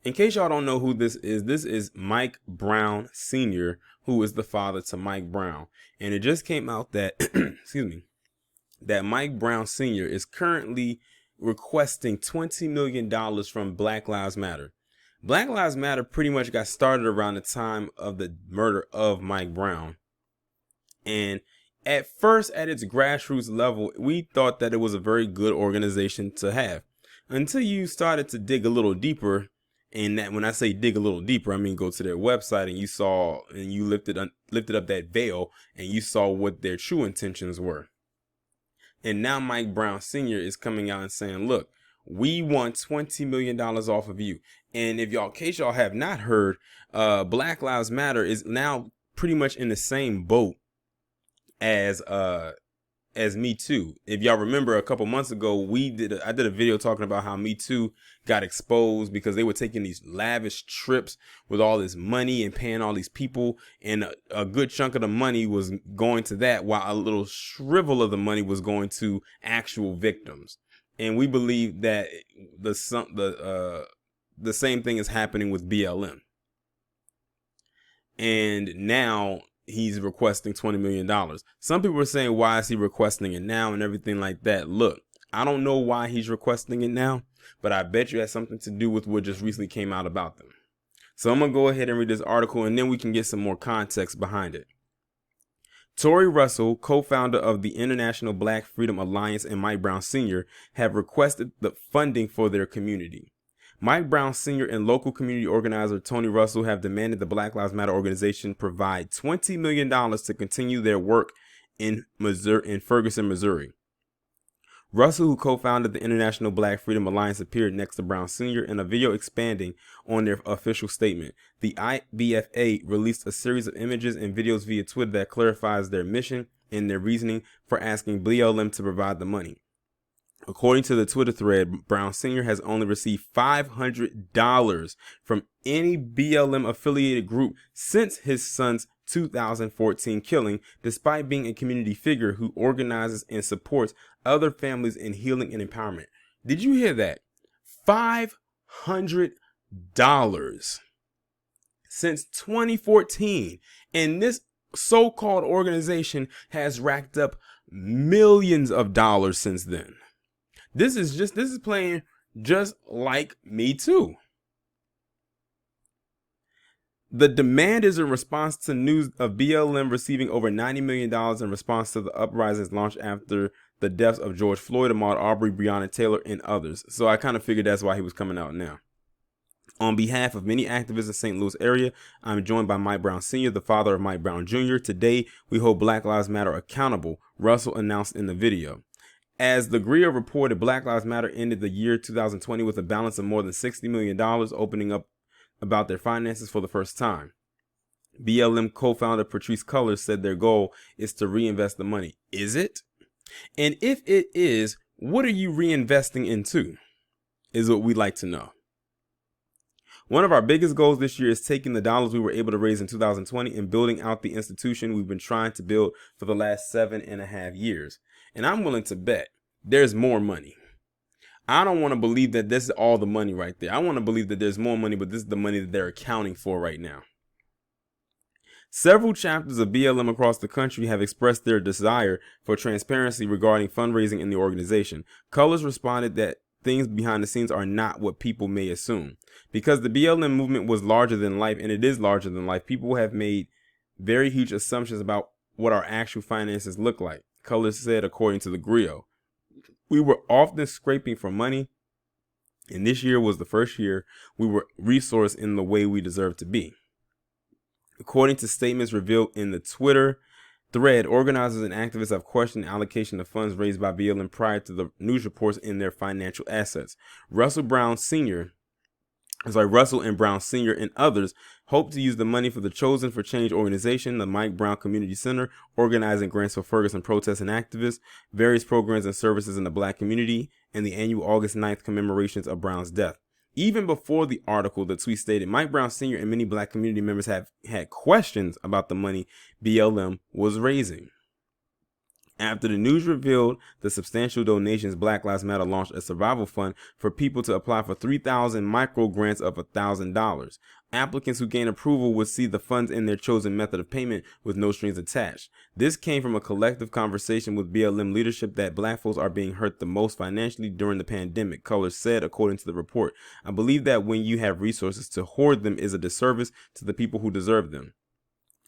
In case y'all don't know who this is Mike Brown Sr., who is the father to Mike Brown. And it just came out that, excuse me, that Mike Brown Sr. is currently requesting $20 million from Black Lives Matter. Black Lives Matter pretty much got started around the time of the murder of Mike Brown. And at first, at its grassroots level, we thought that it was a very good organization to have, until you started to dig a little deeper. And that, when I say dig a little deeper, I mean go to their website and you lifted up that veil and you saw what their true intentions were. And now Mike Brown Sr. is coming out and saying, look, we want $20 million off of you. And if y'all, in case y'all have not heard, Black Lives Matter is now pretty much in the same boat as Me Too. If y'all remember, a couple months ago, I did a video talking about how Me Too got exposed because they were taking these lavish trips with all this money and paying all these people, and a good chunk of the money was going to that, while a little shrivel of the money was going to actual victims. And we believe that the same thing is happening with BLM. And now he's requesting $20 million. Some people are saying, why is he requesting it now and everything like that? Look, I don't know why he's requesting it now, but I bet you it has something to do with what just recently came out about them. So I'm going to go ahead and read this article, and then we can get some more context behind it. Tori Russell, co-founder of the International Black Freedom Alliance, and Mike Brown Sr. have requested the funding for their community. Mike Brown Sr. and local community organizer Tony Russell have demanded the Black Lives Matter organization provide $20 million to continue their work in Ferguson, Missouri. Russell, who co-founded the International Black Freedom Alliance, appeared next to Brown Sr. in a video expanding on their official statement. The IBFA released a series of images and videos via Twitter that clarifies their mission and their reasoning for asking BLM to provide the money. According to the Twitter thread, Brown Sr. has only received $500 from any BLM affiliated group since his son's 2014 killing, despite being a community figure who organizes and supports other families in healing and empowerment. Did you hear that? $500 since 2014. And this so-called organization has racked up millions of dollars since then. This is playing just like Me Too. The demand is in response to news of BLM receiving over $90 million in response to the uprisings launched after the deaths of George Floyd, Ahmaud Arbery, Breonna Taylor, and others. So I kind of figured that's why he was coming out now. On behalf of many activists in the St. Louis area, I'm joined by Mike Brown Sr., the father of Mike Brown Jr. Today, we hold Black Lives Matter accountable, Russell announced in the video. As the Grio reported, Black Lives Matter ended the year 2020 with a balance of more than $60 million, opening up about their finances for the first time. BLM co-founder Patrice Cullors said their goal is to reinvest the money. Is it? And if it is, what are you reinvesting into? Is what we'd like to know. One of our biggest goals this year is taking the dollars we were able to raise in 2020 and building out the institution we've been trying to build for the last 7.5 years. And I'm willing to bet there's more money. I don't want to believe that this is all the money right there. I want to believe that there's more money, but this is the money that they're accounting for right now. Several chapters of BLM across the country have expressed their desire for transparency regarding fundraising in the organization. Cullors responded that things behind the scenes are not what people may assume. Because the BLM movement was larger than life, and it is larger than life, people have made very huge assumptions about what our actual finances look like. Cullors said, according to the Grio. We were often scraping for money, and this year was the first year we were resourced in the way we deserve to be. According to statements revealed in the Twitter thread, organizers and activists have questioned the allocation of funds raised by BLM prior to the news reports in their financial assets. Russell and Brown Sr. and others hope to use the money for the Chosen for Change organization, the Mike Brown Community Center, organizing grants for Ferguson protests and activists, various programs and services in the Black community, and the annual August 9th commemorations of Brown's death. Even before the article, the tweet stated, Mike Brown Sr. and many Black community members have had questions about the money BLM was raising. After the news revealed the substantial donations, Black Lives Matter launched a survival fund for people to apply for 3,000 micro grants of $1,000. Applicants who gain approval would see the funds in their chosen method of payment with no strings attached. This came from a collective conversation with BLM leadership that Black folks are being hurt the most financially during the pandemic, Colors said, according to the report. I believe that when you have resources, to hoard them is a disservice to the people who deserve them.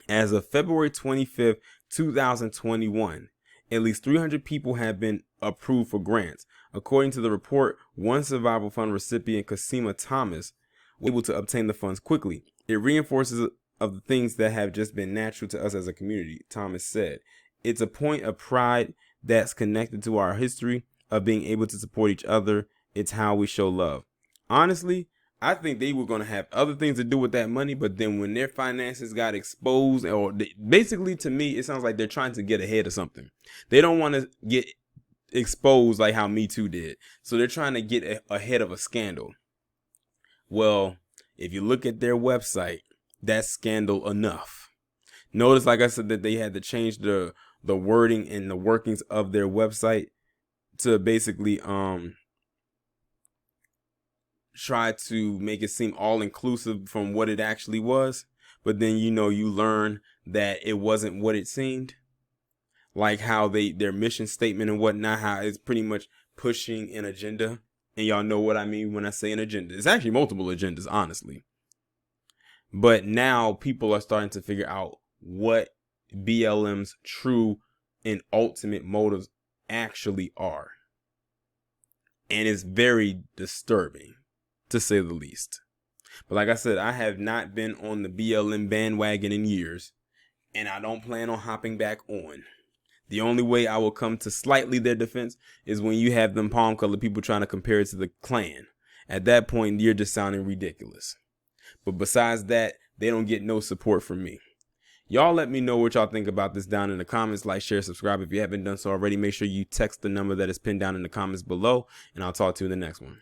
As of February 25th, 2021, at least 300 people have been approved for grants. According to the report, one survival fund recipient, Kasima Thomas, was able to obtain the funds quickly. It reinforces of the things that have just been natural to us as a community, Thomas said. It's a point of pride that's connected to our history of being able to support each other. It's how we show love. Honestly, I think they were going to have other things to do with that money, but then when their finances got exposed, basically to me, it sounds like they're trying to get ahead of something. They don't want to get exposed like how Me Too did. So they're trying to get ahead of a scandal. Well, if you look at their website, that's scandal enough. Notice, like I said, that they had to change the wording and the workings of their website to basically try to make it seem all inclusive from what it actually was. But then, you learn that it wasn't what it seemed. Like how their mission statement and whatnot, how it's pretty much pushing an agenda. And y'all know what I mean when I say an agenda. It's actually multiple agendas, honestly. But now people are starting to figure out what BLM's true and ultimate motives actually are. And it's very disturbing, to say the least. But like I said, I have not been on the BLM bandwagon in years, and I don't plan on hopping back on. The only way I will come to slightly their defense is when you have them palm-colored people trying to compare it to the Klan. At that point, you're just sounding ridiculous. But besides that, they don't get no support from me. Y'all let me know what y'all think about this down in the comments. Like, share, subscribe if you haven't done so already. Make sure you text the number that is pinned down in the comments below, and I'll talk to you in the next one.